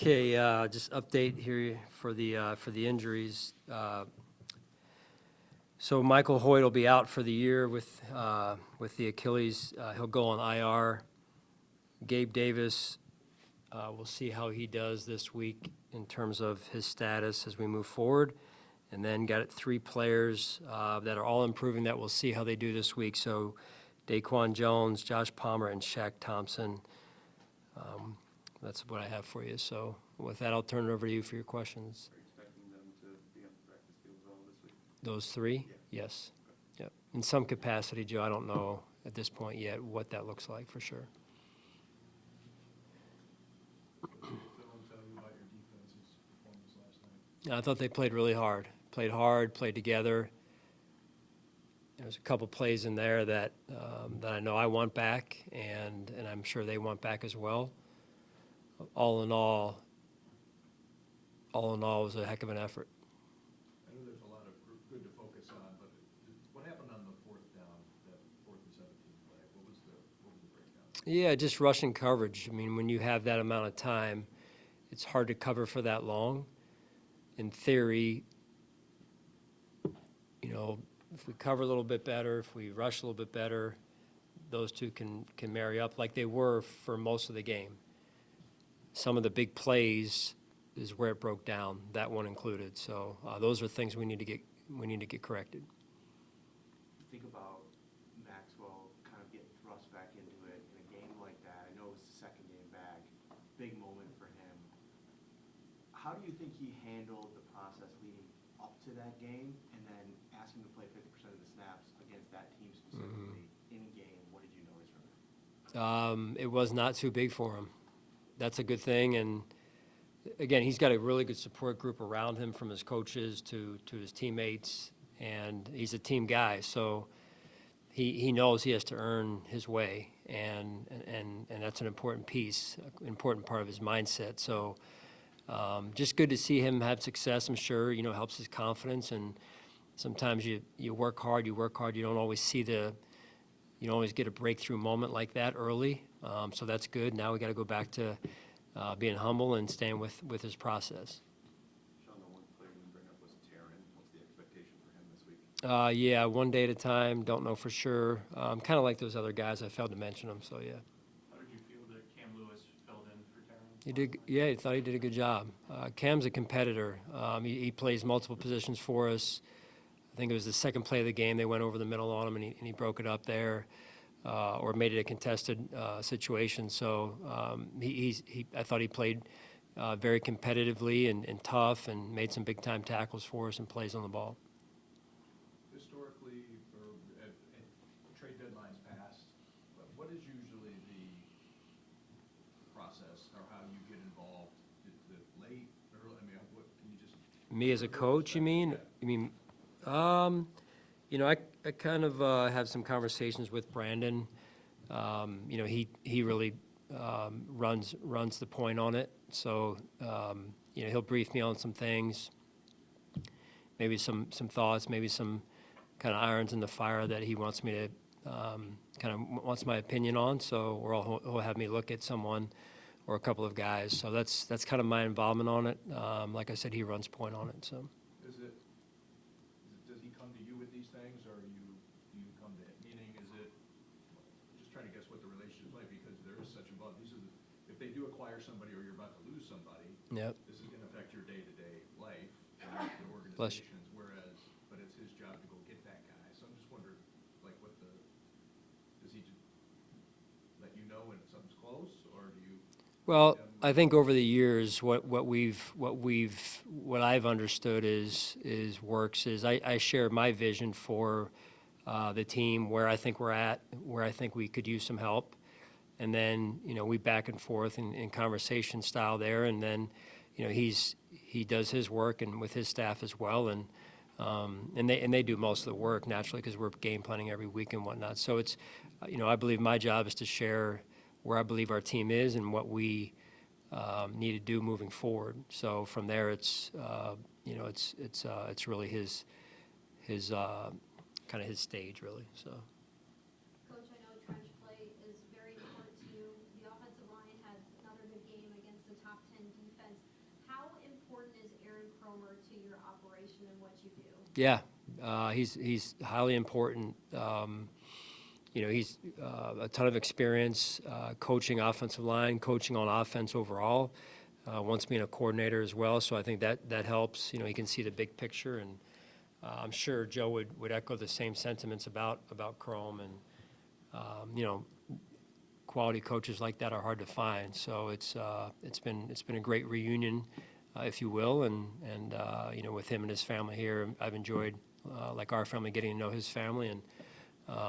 Okay, just update here for the injuries. So Michael Hoyt will be out for the year with the Achilles. He'll go on IR. Gabe Davis, we'll see how he does this week in terms of his status as we move forward. And then got 3 players that are all improving that we'll see how they do this week. So Daquan Jones, Josh Palmer, and Shaq Thompson. That's what I have for you. So with that, I'll turn it over to you for your questions. Are you expecting them to be on the practice field all this week? Those 3? Yeah. Yes. Okay. Yep. In some capacity, Joe. I don't know at this point yet what that looks like for sure. I thought they played really hard. Played together. There's a couple plays in there that I know I want back, and I'm sure they want back as well. All in all, it was a heck of an effort. I know there's a lot of good to focus on, but what happened on the 4th down, that 4th and 17 play? What was the breakdown? Yeah, just rushing coverage. I mean, when you have that amount of time, it's hard to cover for that long. In theory, you know, if we cover a little bit better, if we rush a little bit better, those two can marry up like they were for most of the game. Some of the big plays is where it broke down, that one included. So those are things we need to get corrected. Think about Maxwell kind of getting thrust back into it in a game like that. I know it was the second game back, big moment for him. How do you think he handled the process leading up to that game, and then asking to play 50% of the snaps against that team specifically in game? What did you notice from him? It was not too big for him. That's a good thing, and again, he's got a really good support group around him, from his coaches to his teammates, and he's a team guy, so he knows he has to earn his way, and that's an important piece, important part of his mindset. So just good to see him have success. I'm sure, you know, helps his confidence, and sometimes you work hard, you don't always see you don't always get a breakthrough moment like that early. So that's good. Now we got to go back to being humble and staying with his process. Sean, the one player you bring up was Dorian. What's the expectation for him this week? Yeah, one day at a time. Don't know for sure. Kind of like those other guys. I failed to mention them. So yeah. How did you feel that Cam Lewis filled in for Dorian? He did. Yeah, I thought he did a good job. Cam's a competitor. He plays multiple positions for us. I think it was the second play of the game. They went over the middle on him, and he broke it up there. Or made it a contested situation. So I thought he played very competitively and tough, and made some big-time tackles for us and plays on the ball. Historically, at trade deadlines past, what is usually the process, or how you get involved? Is it late, early? I mean, what can you just? Me as a coach, you mean? Yeah. You mean? You know, I kind of have some conversations with Brandon. You know, he really runs the point on it. So you know, he'll brief me on some things, maybe some thoughts, maybe some kind of irons in the fire that he wants me to kind of wants my opinion on. So, or he'll have me look at someone or a couple of guys. So that's kind of my involvement on it. Like I said, he runs point on it. So. Does he come to you with these things, or do you come to him? Meaning, is it, just trying to guess what the relationship is like, because there is such involvement. If they do acquire somebody, or you're about to lose somebody, Yep. this is going to affect your day-to-day life and the organizations. But it's his job to go get that guy. So I'm just wondering, like, does he just let you know when something's close, or do you? Well, I think over the years, what I've understood is I share my vision for the team, where I think we're at, where I think we could use some help, and then, you know, we back and forth in conversation style there, and then, you know, he does his work and with his staff as well, and they do most of the work naturally, because we're game planning every week and whatnot. So it's, you know, I believe my job is to share where I believe our team is and what we need to do moving forward. So from there, it's you know, it's really his kind of his stage, really. So. Coach, I know trench play is very important to you. The offensive line had another good game against the top 10 defense your operation and what you do? Yeah, he's highly important. He's a ton of experience coaching offensive line, coaching on offense overall. Once being a coordinator as well, so I think that helps. He can see the big picture, and I'm sure Joe would echo the same sentiments about Chrome. And quality coaches like that are hard to find. So it's been a great reunion, if you will, and with him and his family here, I've enjoyed like our family getting to know his family, and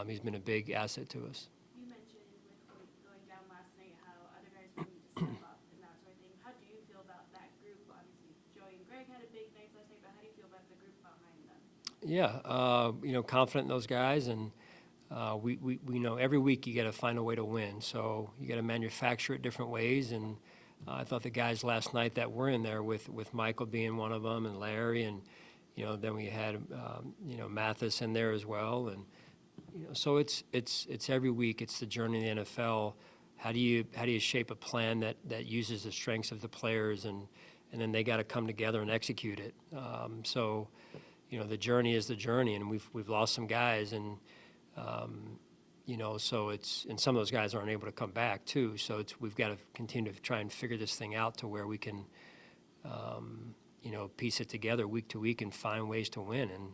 he's been a big asset to us. You mentioned with Hoyt going down last night how other guys will need to step up and that sort of thing. How do you feel about that group? Obviously, Joey and Greg had a big night last night, but how do you feel about the group behind them? Yeah, confident in those guys, and we know every week you got to find a way to win. So you got to manufacture it different ways, and I thought the guys last night that were in there with Michael being one of them, and Larry, and then we had Mathis in there as well, and so it's every week. It's the journey in the NFL. How do you shape a plan that uses the strengths of the players, and then they got to come together and execute it. So the journey is the journey, and we've lost some guys, and so and some of those guys aren't able to come back too. So we've got to continue to try and figure this thing out to where we can piece it together week to week and find ways to win. And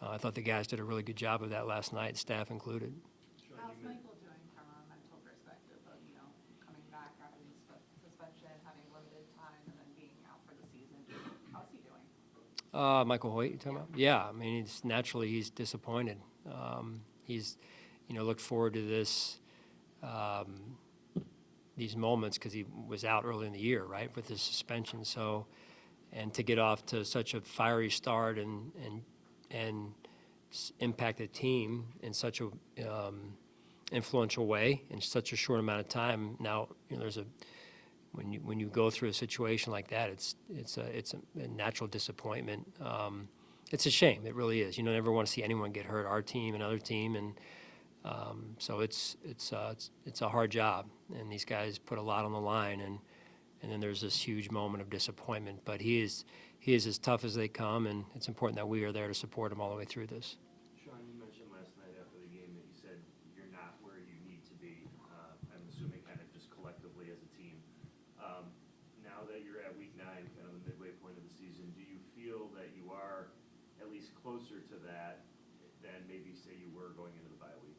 I thought the guys did a really good job of that last night, staff included. How's Michael doing from a mental perspective of, coming back after the suspension, having limited time, and then being out for the season? How's he doing? Michael Hoyt, you talking about? Yeah, I mean, he's disappointed. He's, looked forward to these moments because he was out early in the year, right, with his suspension. So, and to get off to such a fiery start and impact the team in such a influential way in such a short amount of time. Now, there's when you go through a situation like that, it's a natural disappointment. It's a shame. It really is. You never want to see anyone get hurt. Our team, another team, and so it's a hard job. And these guys put a lot on the line, and then there's this huge moment of disappointment. But he is as tough as they come, and it's important that we are there to support him all the way through this. Sean, you mentioned last night after the game that you said you're not where you need to be. I'm assuming kind of just collectively as a team. Now that you're at week 9, kind of the midway point of the season, do you feel that you are at least closer to that than maybe say you were going into the bye week?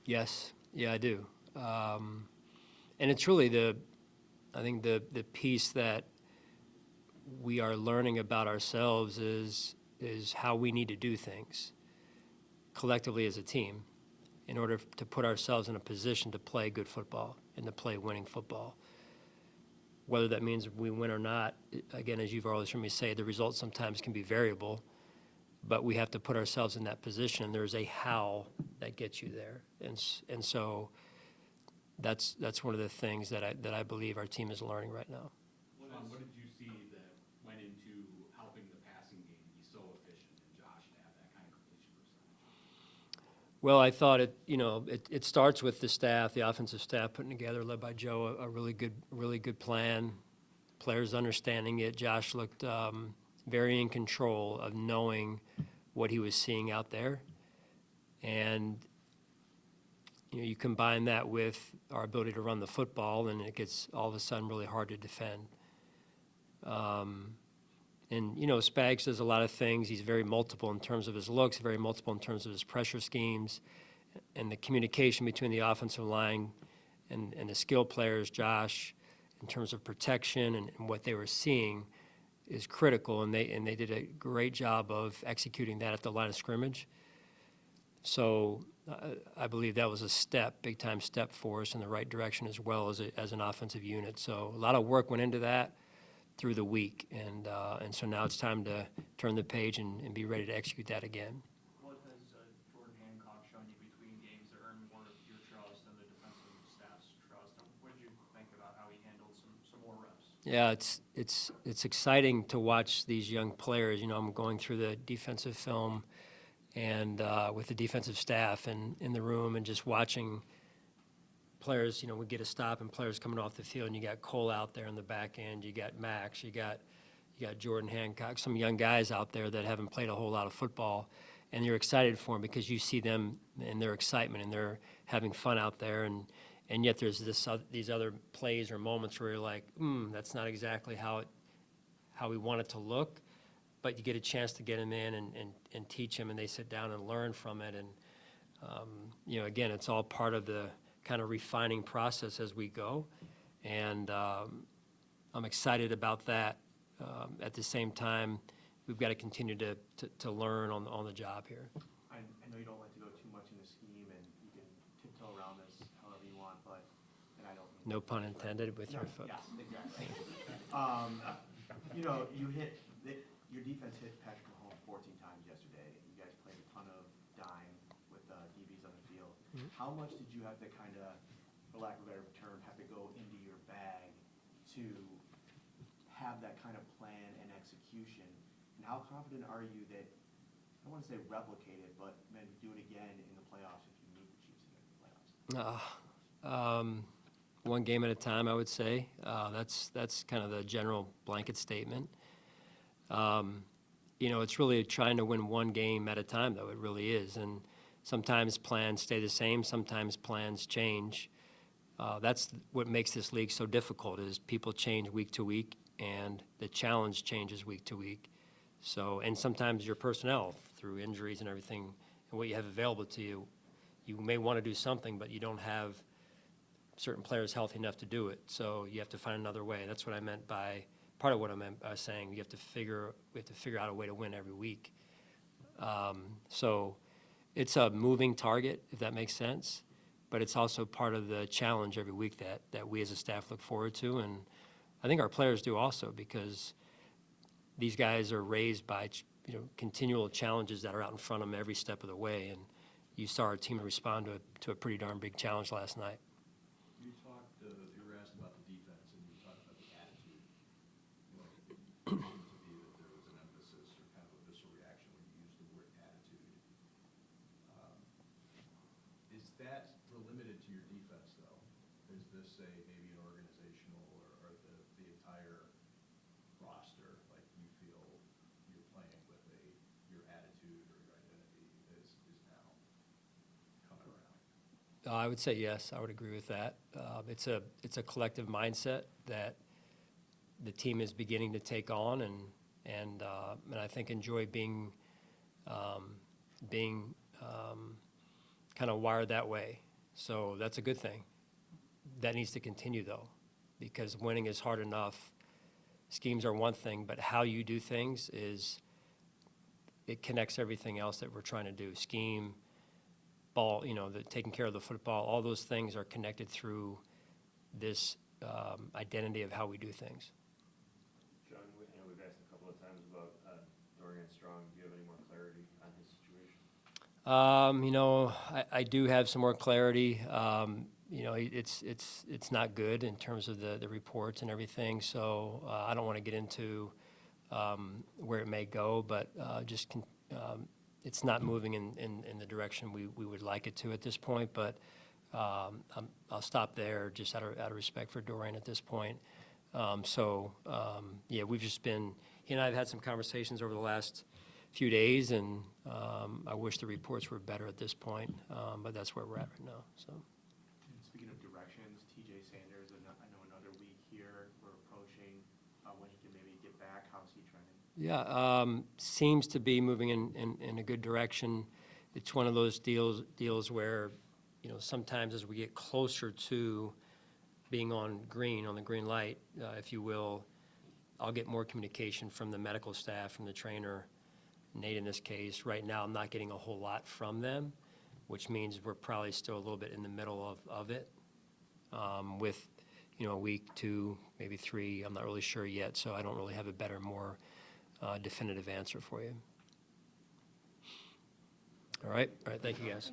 Yes, yeah, I do. And it's really I think the piece that we are learning about ourselves is how we need to do things collectively as a team in order to put ourselves in a position to play good football and to play winning football. Whether that means we win or not, again, as you've always heard me say, the results sometimes can be variable, but we have to put ourselves in that position. There's a how that gets you there, and so that's one of the things that I believe our team is learning right now. Sean, what did you see that went into helping the passing game be so efficient and Josh to have that kind of completion percentage? Well, I thought it starts with the staff, the offensive staff putting together, led by Joe, a really good plan. Players understanding it. Josh looked very in control of knowing what he was seeing out there, and you combine that with our ability to run the football, and it gets all of a sudden really hard to defend. And Spags does a lot of things. He's very multiple in terms of his looks, very multiple in terms of his pressure schemes, and the communication between the offensive line and the skill players, Josh, in terms of protection and what they were seeing is critical, and they did a great job of executing that at the line of scrimmage. So I believe that was a big time step for us in the right direction as well as an offensive unit. So a lot of work went into that through the week, and so now it's time to turn the page and be ready to execute that again. What has Jordan Hancock shown you between games that earned more of your trust and the defensive staff's trust? And what did you think about how he handled some more reps? Yeah, it's exciting to watch these young players. I'm going through the defensive film and with the defensive staff and in the room and just watching players. We get a stop and players coming off the field, and you got Cole out there in the back end. You got Max. You got you got Jordan Hancock, some young guys out there that haven't played a whole lot of football, and you're excited for them because you see them and their excitement and they're having fun out there, and yet there's these other plays or moments where you're like, that's not exactly how we want it to look, but you get a chance to get them in and teach them, and they sit down and learn from it, and again, it's all part of the kind of refining process as we go, and I'm excited about that. At the same time, we've got to continue to learn on the job here. I know you don't like to go too much in the scheme, and you can tiptoe around this however you want, but, and I don't mean. No pun intended with your foot. Yes, exactly. Your defense hit Patrick Mahomes 14 times yesterday. You guys played a ton of dime with DBs on the field. How much did you have to kind of, for lack of a better term, have to go into your bag to have that kind of plan and execution? And how confident are you that, I don't want to say replicate it, but maybe do it again in the playoffs if you meet the Chiefs again in the playoffs? One game at a time, I would say. That's kind of the general blanket statement. It's really trying to win one game at a time, though. It really is. And sometimes plans stay the same. Sometimes plans change. That's what makes this league so difficult is people change week to week, and the challenge changes week to week. So, and sometimes your personnel, through injuries and everything, and what you have available to you, you may want to do something, but you don't have certain players healthy enough to do it. So you have to find another way. That's what I meant by, part of what I meant by saying we have to figure out a way to win every week. So it's a moving target, if that makes sense, but it's also part of the challenge every week that we as a staff look forward to, and I think our players do also, because these guys are raised by continual challenges that are out in front of them every step of the way, and you saw our team respond to a pretty darn big challenge last night. You were asked about the defense, and you talked about the attitude. It seemed to be that there was an emphasis or kind of a visceral reaction when you used the word attitude. Is that limited to your defense, though? Is this maybe an organizational or the entire roster? Like you feel you're playing with your attitude or your identity is now coming around? I would say yes. I would agree with that. It's a collective mindset that the team is beginning to take on, and I think enjoy being kind of wired that way. So that's a good thing. That needs to continue, though, because winning is hard enough. Schemes are one thing, but how you do things it connects everything else that we're trying to do. Scheme, ball, taking care of the football, all those things are connected through this identity of how we do things. Sean, we've asked a couple of times about Dorian Strong. Do you have any more clarity on his situation? I do have some more clarity. It's not good in terms of the reports and everything, so I don't want to get into where it may go, but it's not moving in the direction we would like it to at this point, but I'll stop there just out of respect for Dorian at this point. We've just been, he and I have had some conversations over the last few days, and I wish the reports were better at this point, but that's where we're at right now. So. And speaking of directions, TJ Sanders, I know another week here, we're approaching when he can maybe get back. How's he trending? Yeah, seems to be moving in a good direction. It's one of those deals where, sometimes as we get closer to being on the green light, if you will, I'll get more communication from the medical staff, from the trainer, Nate in this case. Right now, I'm not getting a whole lot from them, which means we're probably still a little bit in the middle of it, with, a week, 2, maybe 3. I'm not really sure yet, so I don't really have a better, more definitive answer for you. All right, thank you, guys.